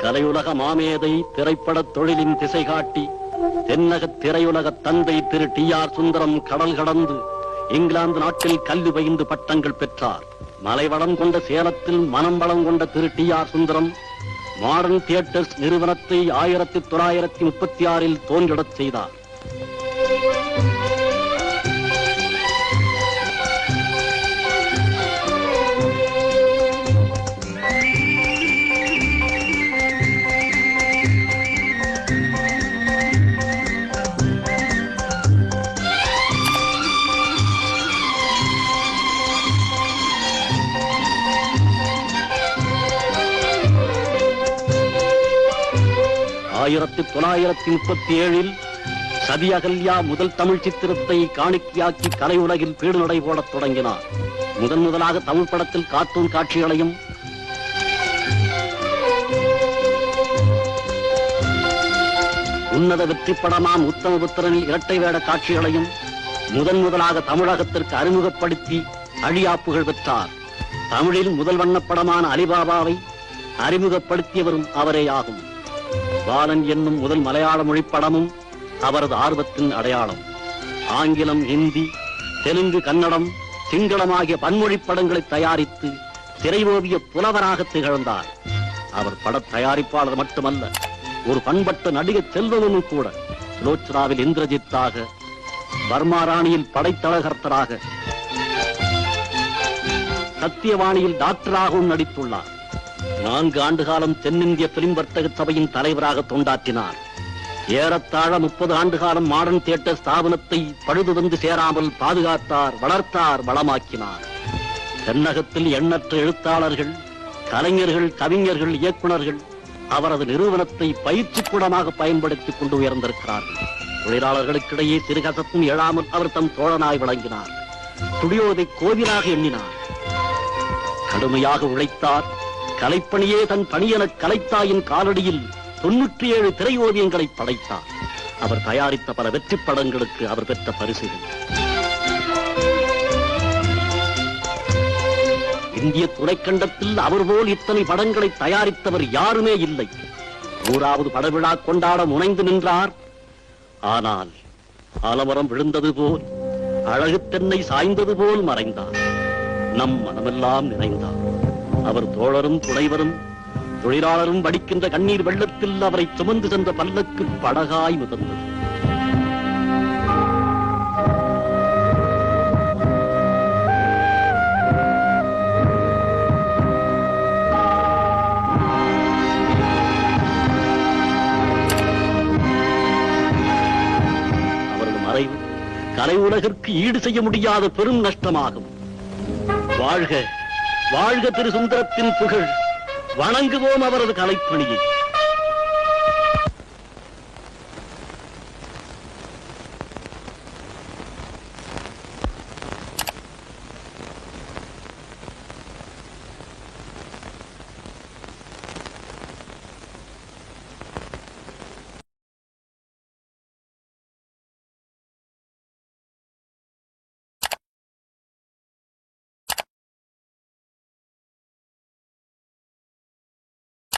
கலையுலக மாமேதை திரைப்பட தொழிலின் திசை காட்டி தென்னக திரையுலக தந்தை திரு டி.ஆர். சுந்தரம் கடல் கடந்து இங்கிலாந்து நாட்டில் கல்வி பயின்று பட்டங்கள் பெற்றார். மலைவளம் கொண்ட சேலத்தில் மனம் வளம் கொண்ட திரு டி.ஆர். சுந்தரம் மாடர்ன் தியேட்டர்ஸ் நிறுவனத்தை 1936 தோன்றிடச் செய்தார். ஆயிரத்தி 1937 சதி அகல்யா முதல் தமிழ் சித்திரத்தை காணிக்கையாக்கி கலை உலகில் பீடு நடை போடத் தொடங்கினார். முதலாக தமிழ் படத்தில் கார்ட்டூன் காட்சிகளையும் உன்னத வெற்றி படமாம் உத்தமபுத்திரனில் இரட்டை வேட காட்சிகளையும் முதலாக தமிழகத்திற்கு அறிமுகப்படுத்தி அழியாப்புகள் பெற்றார். தமிழில் முதல் வண்ணப்படமான அலிபாபாவை அறிமுகப்படுத்தியவரும் அவரே ஆகும். பாலன் என்னும் முதல் மலையாள மொழி படமும் அவரது ஆர்வத்தின் அடையாளம். ஆங்கிலம், ஹிந்தி, தெலுங்கு, கன்னடம், சிங்களம் ஆகிய பன்மொழி படங்களை தயாரித்து திரையோவிய புலவராக திகழ்ந்தார். அவர் பட தயாரிப்பாளர் மட்டுமல்ல, ஒரு பண்பட்ட நடிகை செல்வனும் கூட. லோச்சனாவில் இந்திரஜித்தாக, பர்மாராணியில் படைத்தளகர்த்தராக, சத்தியவாணியில் டாக்டராகவும் நடித்துள்ளார். 4 ஆண்டு காலம் தென்னிந்திய பிலிம் வர்த்தக சபையின் தலைவராக தொண்டாற்றினார். ஏறத்தாழ 30 ஆண்டு காலம் மாடர்ன் தியேட்டர் ஸ்தாபனத்தை பழுது வந்து சேராமல் பாதுகாத்தார், வளர்த்தார், வளமாக்கினார். தென்னகத்தில் எண்ணற்ற எழுத்தாளர்கள், கலைஞர்கள், கவிஞர்கள், இயக்குநர்கள் அவரது நிறுவனத்தை பயிற்சி கூடமாக பயன்படுத்திக் கொண்டு உயர்ந்திருக்கிறார்கள். தொழிலாளர்களுக்கிடையே சிறுகசப்பும் எழாமல் அவர் தம் தோழனாய் விளங்கினார். ஸ்டுடியோவை கோவிலாக எண்ணினார். கடுமையாக உழைத்தார். கலைப்பணியே தன் பணியென கலைத்தாயின் காலடியில் 97 திரை ஓவியங்களை படைத்தார். அவர் தயாரித்த பல வெற்றி படங்களுக்கு அவர் பெற்ற பரிசுகள். இந்திய துணைக்கண்டத்தில் அவர் போல் இத்தனை படங்களை தயாரித்தவர் யாருமே இல்லை. 100வது படவிழா கொண்டாட முனைந்து நின்றார். ஆனால் ஆலமரம் விழுந்தது போல், அழகு தென்னை சாய்ந்தது போல் மறைந்தார். நம் மனமெல்லாம் நிறைந்தார். அவர் தோழரும் துணைவரும் தொழிலாளரும் வடிக்கின்ற கண்ணீர் வெள்ளத்தில் அவரை சுமந்து சென்ற பல்லக்கு படகாய் மிதந்தது. அவரது மறைவு கலை உலகிற்கு ஈடு செய்ய முடியாத பெரும் நஷ்டமாகும். வாழ்க வாழ்க திரு சுந்தரத்தின் புகழ். வணங்குவோம் அவரது கலைப்பணியை.